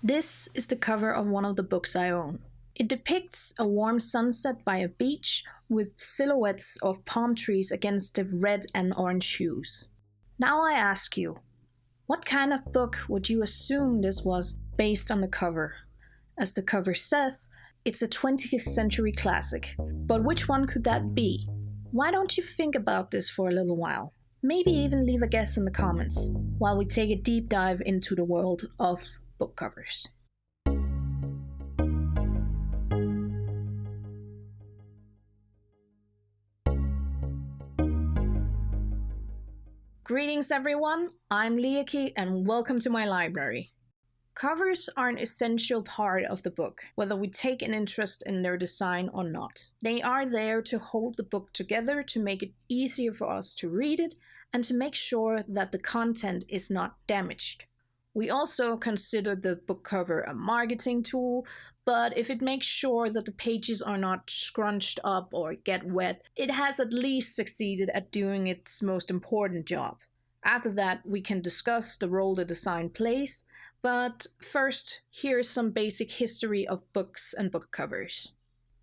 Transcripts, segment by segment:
This is the cover of one of the books I own. It depicts a warm sunset by a beach with silhouettes of palm trees against the red and orange hues. Now I ask you, what kind of book would you assume this was based on the cover? As the cover says, it's a 20th century classic. But which one could that be? Why don't you think about this for a little while? Maybe even leave a guess in the comments, while we take a deep dive into the world of book covers. Greetings everyone, I'm Liekki and welcome to my library. Covers are an essential part of the book, whether we take an interest in their design or not. They are there to hold the book together, to make it easier for us to read it, and to make sure that the content is not damaged. We also consider the book cover a marketing tool, but if it makes sure that the pages are not scrunched up or get wet, it has at least succeeded at doing its most important job. After that, we can discuss the role the design plays, but first, here's some basic history of books and book covers.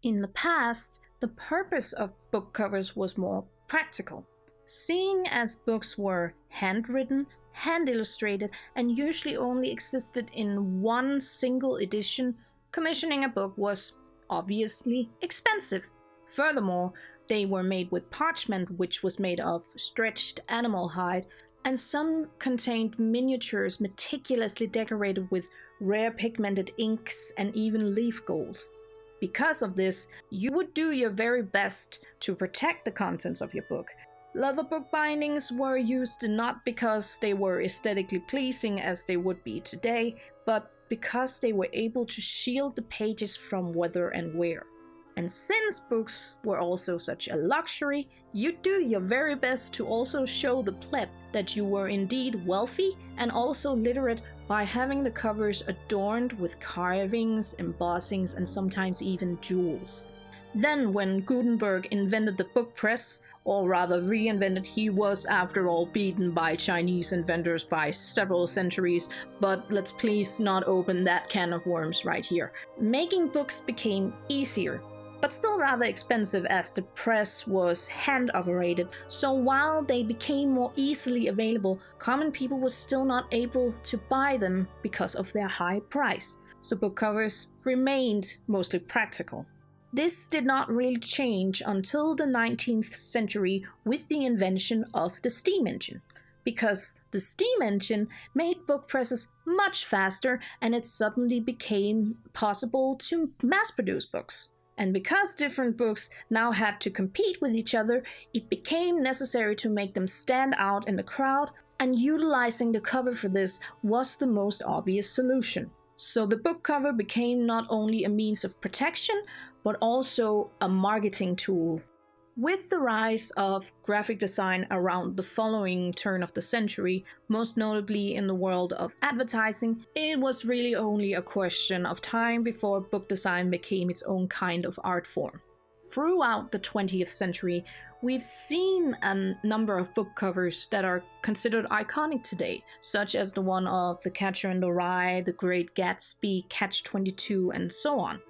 In the past, the purpose of book covers was more practical. Seeing as books were handwritten, hand-illustrated, and usually only existed in one single edition, commissioning a book was obviously expensive. Furthermore, they were made with parchment, which was made of stretched animal hide, and some contained miniatures meticulously decorated with rare pigmented inks and even leaf gold. Because of this, you would do your very best to protect the contents of your book. Leather book bindings were used not because they were aesthetically pleasing as they would be today, but because they were able to shield the pages from weather and wear. And since books were also such a luxury, you do your very best to also show the plebe that you were indeed wealthy and also literate by having the covers adorned with carvings, embossings, and sometimes even jewels. Then when Gutenberg invented the book press, or rather reinvented, he was after all beaten by Chinese inventors by several centuries, but let's please not open that can of worms right here. Making books became easier, but still rather expensive as the press was hand-operated, so while they became more easily available, common people were still not able to buy them because of their high price, so book covers remained mostly practical. This did not really change until the 19th century with the invention of the steam engine, because the steam engine made book presses much faster and it suddenly became possible to mass-produce books. And because different books now had to compete with each other, it became necessary to make them stand out in the crowd, and utilizing the cover for this was the most obvious solution. So the book cover became not only a means of protection, but also a marketing tool. With the rise of graphic design around the following turn of the century, most notably in the world of advertising, it was really only a question of time before book design became its own kind of art form. Throughout the 20th century, we've seen a number of book covers that are considered iconic today, such as the one of The Catcher in the Rye, The Great Gatsby, Catch-22, and so on.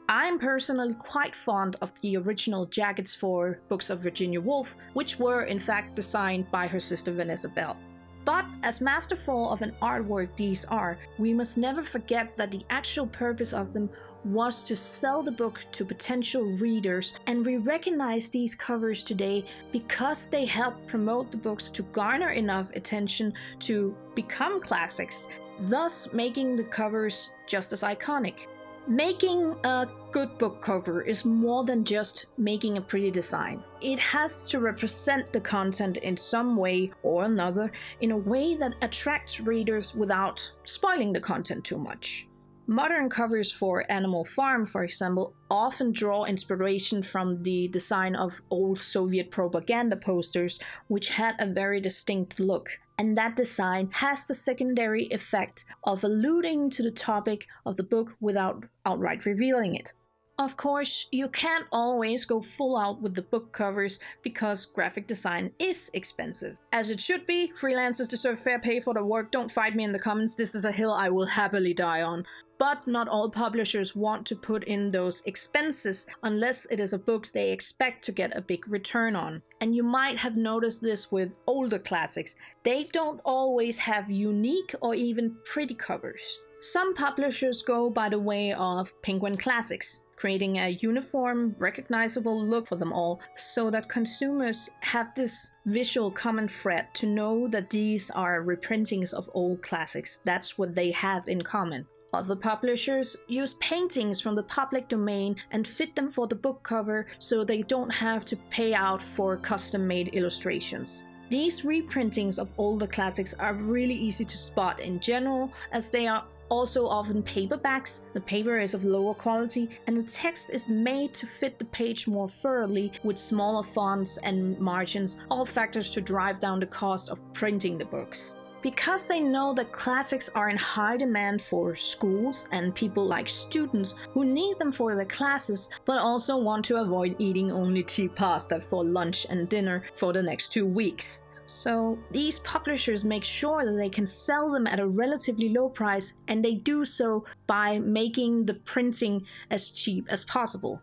I'm personally quite fond of the original jackets for Books of Virginia Woolf, which were in fact designed by her sister Vanessa Bell. But as masterful of an artwork these are, we must never forget that the actual purpose of them was to sell the book to potential readers, and we recognize these covers today because they help promote the books to garner enough attention to become classics, thus making the covers just as iconic. Making a good book cover is more than just making a pretty design. It has to represent the content in some way or another, in a way that attracts readers without spoiling the content too much. Modern covers for Animal Farm, for example, often draw inspiration from the design of old Soviet propaganda posters, which had a very distinct look. And that design has the secondary effect of alluding to the topic of the book without outright revealing it. Of course, you can't always go full out with the book covers because graphic design is expensive. As it should be, freelancers deserve fair pay for their work. Don't fight me in the comments, this is a hill I will happily die on. But not all publishers want to put in those expenses unless it is a book they expect to get a big return on. And you might have noticed this with older classics. They don't always have unique or even pretty covers. Some publishers go by the way of Penguin Classics, creating a uniform, recognizable look for them all so that consumers have this visual common thread to know that these are reprintings of old classics. That's what they have in common. Other publishers use paintings from the public domain and fit them for the book cover so they don't have to pay out for custom-made illustrations. These reprintings of older classics are really easy to spot in general, as they are also often paperbacks. The paper is of lower quality and the text is made to fit the page more thoroughly with smaller fonts and margins, all factors to drive down the cost of printing the books. Because they know that classics are in high demand for schools and people like students who need them for their classes but also want to avoid eating only cheap pasta for lunch and dinner for the next 2 weeks. So these publishers make sure that they can sell them at a relatively low price, and they do so by making the printing as cheap as possible.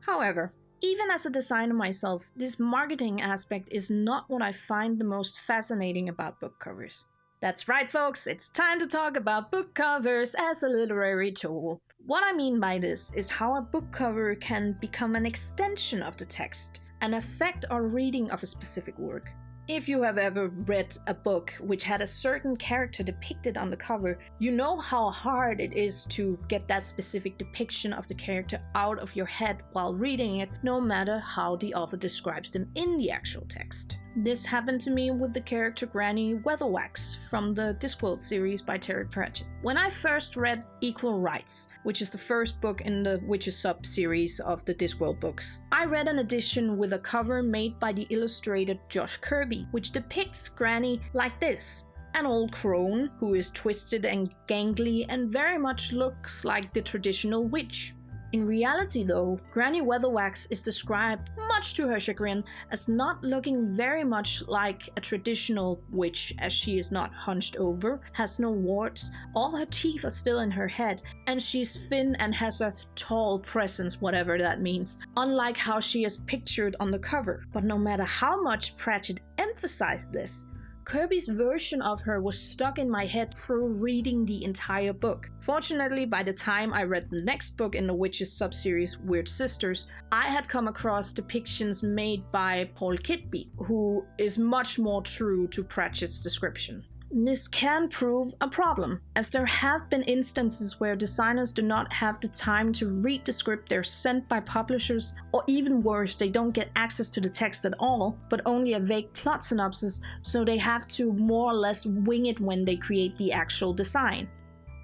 However, even as a designer myself, this marketing aspect is not what I find the most fascinating about book covers. That's right, folks, it's time to talk about book covers as a literary tool. What I mean by this is how a book cover can become an extension of the text and affect our reading of a specific work. If you have ever read a book which had a certain character depicted on the cover, you know how hard it is to get that specific depiction of the character out of your head while reading it, no matter how the author describes them in the actual text. This happened to me with the character Granny Weatherwax from the Discworld series by Terry Pratchett. When I first read Equal Rights, which is the first book in the Witches sub-series of the Discworld books, I read an edition with a cover made by the illustrator Josh Kirby, which depicts Granny like this. An old crone who is twisted and gangly and very much looks like the traditional witch. In reality though, Granny Weatherwax is described, much to her chagrin, as not looking very much like a traditional witch, as she is not hunched over, has no warts, all her teeth are still in her head, and she's thin and has a tall presence, whatever that means, unlike how she is pictured on the cover. But no matter how much Pratchett emphasized this, Kirby's version of her was stuck in my head through reading the entire book. Fortunately, by the time I read the next book in the Witches subseries, Weird Sisters, I had come across depictions made by Paul Kitby, who is much more true to Pratchett's description. This can prove a problem, as there have been instances where designers do not have the time to read the script they're sent by publishers, or even worse, they don't get access to the text at all, but only a vague plot synopsis, so they have to more or less wing it when they create the actual design.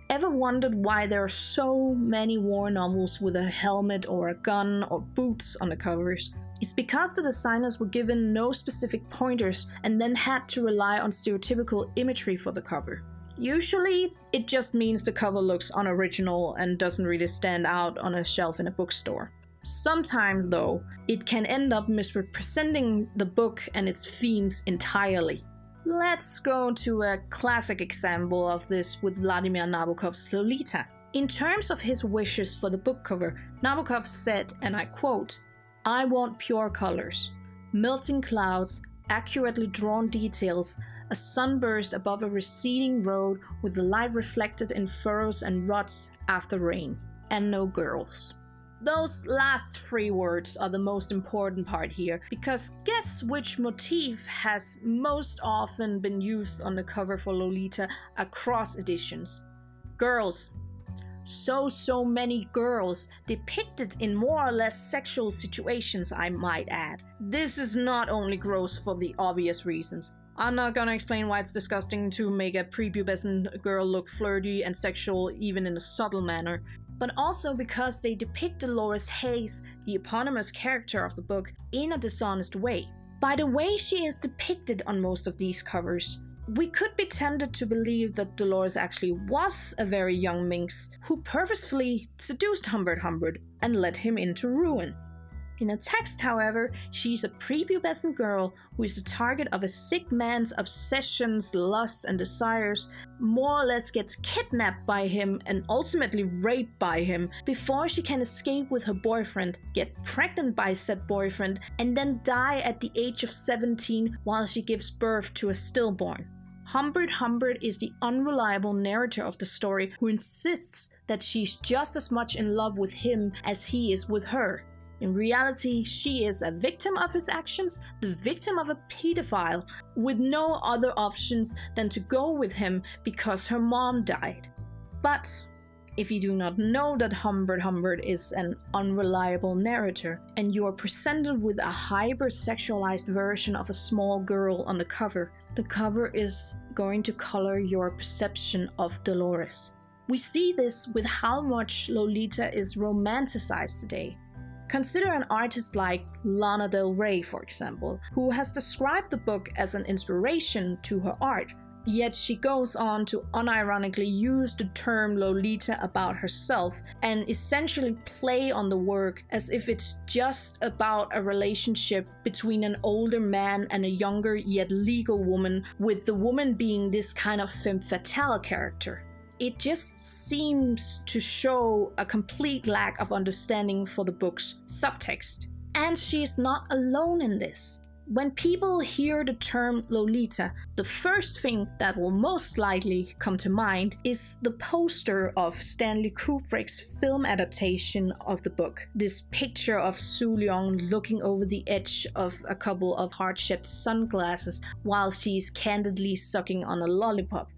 Ever wondered why there are so many war novels with a helmet or a gun or boots on the covers? It's because the designers were given no specific pointers and then had to rely on stereotypical imagery for the cover. Usually, it just means the cover looks unoriginal and doesn't really stand out on a shelf in a bookstore. Sometimes, though, it can end up misrepresenting the book and its themes entirely. Let's go to a classic example of this with Vladimir Nabokov's Lolita. In terms of his wishes for the book cover, Nabokov said, and I quote, "I want pure colors, melting clouds, accurately drawn details, a sunburst above a receding road with the light reflected in furrows and ruts after rain, and no girls." Those last 3 words are the most important part here, because guess which motif has most often been used on the cover for Lolita across editions? Girls. So many girls, depicted in more or less sexual situations, I might add. This is not only gross for the obvious reasons. I'm not gonna explain why it's disgusting to make a prepubescent girl look flirty and sexual even in a subtle manner, but also because they depict Dolores Hayes, the eponymous character of the book, in a dishonest way. By the way she is depicted on most of these covers, We could be tempted to believe that Dolores actually was a very young minx who purposefully seduced Humbert Humbert and led him into ruin. In a text, however, she's a prepubescent girl who is the target of a sick man's obsessions, lust, and desires, more or less gets kidnapped by him and ultimately raped by him before she can escape with her boyfriend, get pregnant by said boyfriend, and then die at the age of 17 while she gives birth to a stillborn. Humbert Humbert is the unreliable narrator of the story who insists that she's just as much in love with him as he is with her. In reality, she is a victim of his actions, the victim of a pedophile, with no other options than to go with him because her mom died. But if you do not know that Humbert Humbert is an unreliable narrator, and you are presented with a hyper-sexualized version of a small girl on the cover is going to color your perception of Dolores. We see this with how much Lolita is romanticized today. Consider an artist like Lana Del Rey, for example, who has described the book as an inspiration to her art, yet she goes on to unironically use the term Lolita about herself and essentially play on the work as if it's just about a relationship between an older man and a younger yet legal woman, with the woman being this kind of femme fatale character. It just seems to show a complete lack of understanding for the book's subtext. And she's not alone in this. When people hear the term Lolita, the first thing that will most likely come to mind is the poster of Stanley Kubrick's film adaptation of the book. This picture of Soo Leong looking over the edge of a couple of heart-shaped sunglasses while she's candidly sucking on a lollipop.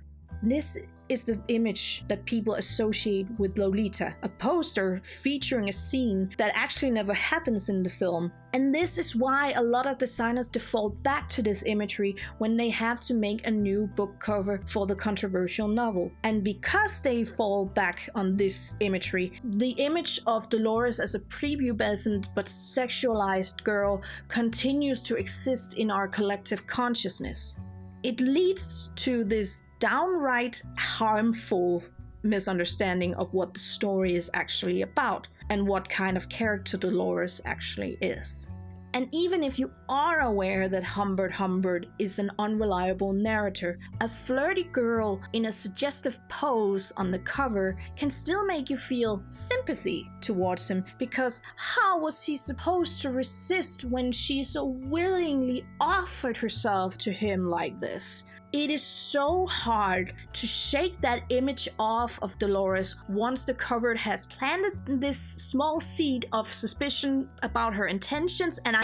This is the image that people associate with Lolita, a poster featuring a scene that actually never happens in the film. And this is why a lot of designers default back to this imagery when they have to make a new book cover for the controversial novel. And because they fall back on this imagery, the image of Dolores as a prepubescent but sexualized girl continues to exist in our collective consciousness. It leads to this downright harmful misunderstanding of what the story is actually about and what kind of character Dolores actually is. And even if you are aware that Humbert Humbert is an unreliable narrator, a flirty girl in a suggestive pose on the cover can still make you feel sympathy towards him, because how was he supposed to resist when she so willingly offered herself to him like this? It is so hard to shake that image off of Dolores once the cover has planted this small seed of suspicion about her intentions, and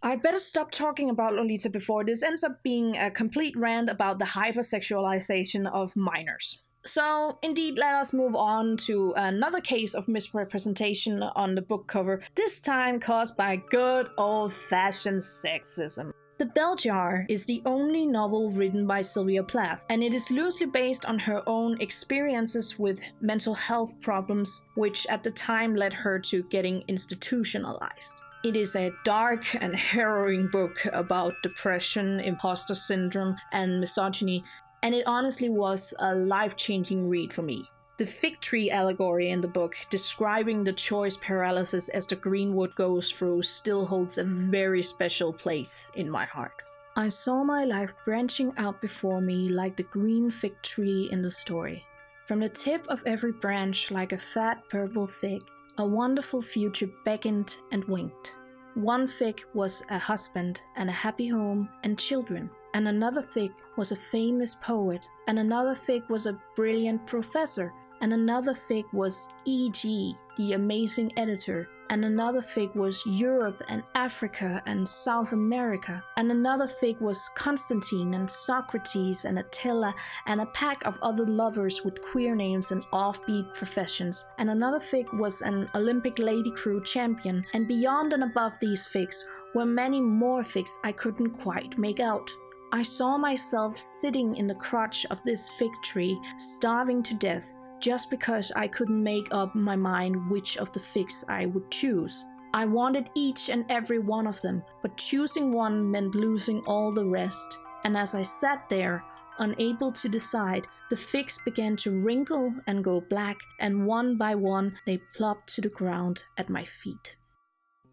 I'd better stop talking about Lolita before this ends up being a complete rant about the hypersexualization of minors. So, indeed, let us move on to another case of misrepresentation on the book cover, this time caused by good old-fashioned sexism. The Bell Jar is the only novel written by Sylvia Plath, and it is loosely based on her own experiences with mental health problems, which at the time led her to getting institutionalized. It is a dark and harrowing book about depression, imposter syndrome, and misogyny, and it honestly was a life-changing read for me. The fig tree allegory in the book, describing the choice paralysis as the Greenwood goes through, still holds a very special place in my heart. I saw my life branching out before me like the green fig tree in the story. From the tip of every branch, like a fat purple fig, a wonderful future beckoned and winked. One fig was a husband and a happy home and children, and another fig was a famous poet, and another fig was a brilliant professor, and another fig was E.G., the amazing editor, and another fig was Europe and Africa and South America, and another fig was Constantine and Socrates and Attila and a pack of other lovers with queer names and offbeat professions, and another fig was an Olympic lady crew champion, and beyond and above these figs were many more figs I couldn't quite make out. I saw myself sitting in the crotch of this fig tree, starving to death, just because I couldn't make up my mind which of the figs I would choose. I wanted each and every one of them, but choosing one meant losing all the rest. And as I sat there, unable to decide, the figs began to wrinkle and go black, and one by one they plopped to the ground at my feet.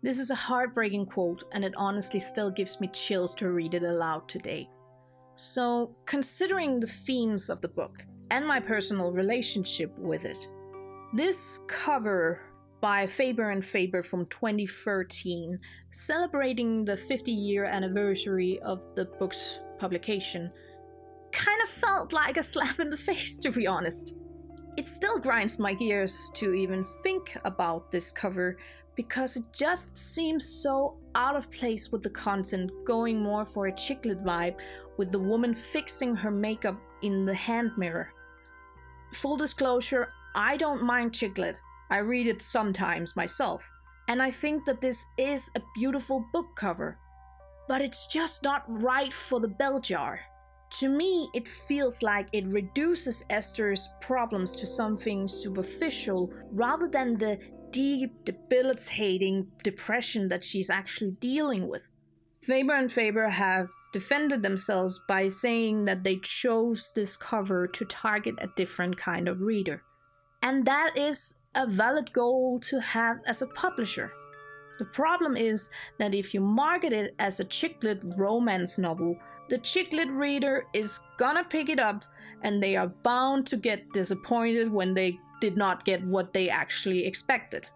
This is a heartbreaking quote, and it honestly still gives me chills to read it aloud today. So, considering the themes of the book, and my personal relationship with it, this cover by Faber & Faber from 2013, celebrating the 50-year anniversary of the book's publication, kind of felt like a slap in the face, to be honest. It still grinds my gears to even think about this cover, because it just seems so out of place with the content, going more for a chicklet vibe, with the woman fixing her makeup in the hand mirror. Full disclosure, I don't mind chicklet. I read it sometimes myself, and I think that this is a beautiful book cover. But it's just not right for the bell jar. To me, it feels like it reduces Esther's problems to something superficial rather than the deep, debilitating depression that she's actually dealing with. Faber & Faber have defended themselves by saying that they chose this cover to target a different kind of reader. And that is a valid goal to have as a publisher. The problem is that if you market it as a chicklit romance novel, the chicklit reader is gonna pick it up, and they are bound to get disappointed when they did not get what they actually expected.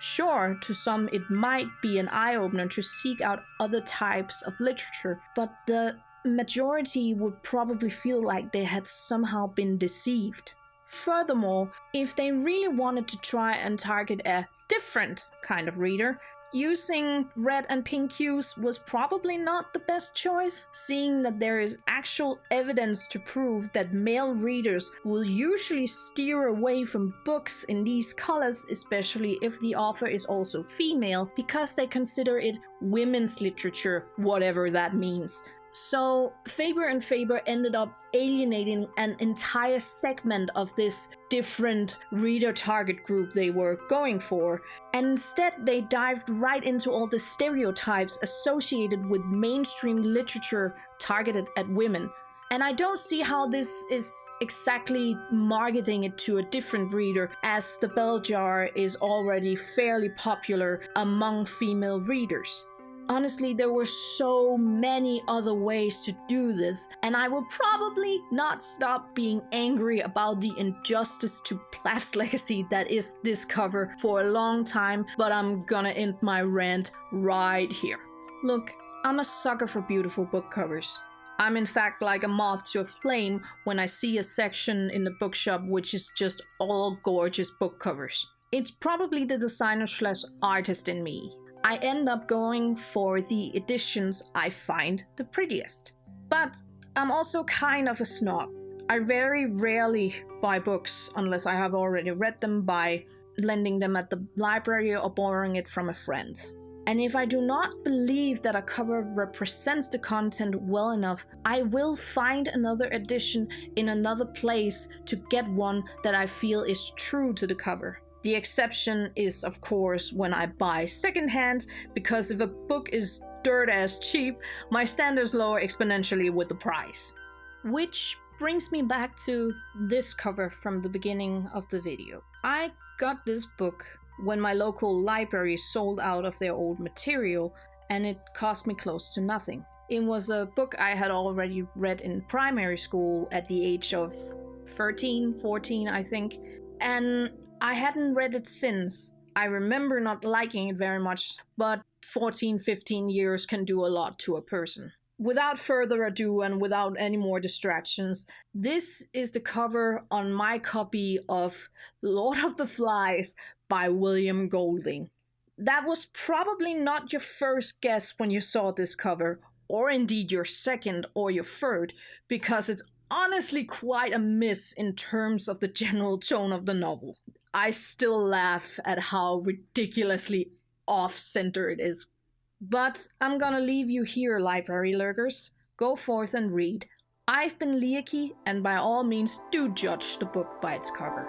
Sure, to some it might be an eye-opener to seek out other types of literature, but the majority would probably feel like they had somehow been deceived. Furthermore, if they really wanted to try and target a different kind of reader, using red and pink hues was probably not the best choice, seeing that there is actual evidence to prove that male readers will usually steer away from books in these colors, especially if the author is also female, because they consider it women's literature, whatever that means. So Faber & Faber ended up alienating an entire segment of this different reader target group they were going for, and instead they dived right into all the stereotypes associated with mainstream literature targeted at women. And I don't see how this is exactly marketing it to a different reader, as the bell jar is already fairly popular among female readers. Honestly, there were so many other ways to do this, and I will probably not stop being angry about the injustice to Plath's legacy that is this cover for a long time, but I'm gonna end my rant right here. Look, I'm a sucker for beautiful book covers. I'm in fact like a moth to a flame when I see a section in the bookshop which is just all gorgeous book covers. It's probably the designer/artist in me. I end up going for the editions I find the prettiest. But I'm also kind of a snob. I very rarely buy books unless I have already read them by lending them at the library or borrowing it from a friend. And if I do not believe that a cover represents the content well enough, I will find another edition in another place to get one that I feel is true to the cover. The exception is, of course, when I buy secondhand, because if a book is dirt-ass cheap, my standards lower exponentially with the price. Which brings me back to this cover from the beginning of the video. I got this book when my local library sold out of their old material, and it cost me close to nothing. It was a book I had already read in primary school at the age of 13, 14, I think, and I hadn't read it since. I remember not liking it very much, but 14, 15 years can do a lot to a person. Without further ado and without any more distractions, this is the cover on my copy of Lord of the Flies by William Golding. That was probably not your first guess when you saw this cover, or indeed your second or your third, because it's honestly quite a miss in terms of the general tone of the novel. I still laugh at how ridiculously off-center it is. But I'm gonna leave you here, library lurkers. Go forth and read. I've been Liekki, and by all means do judge the book by its cover.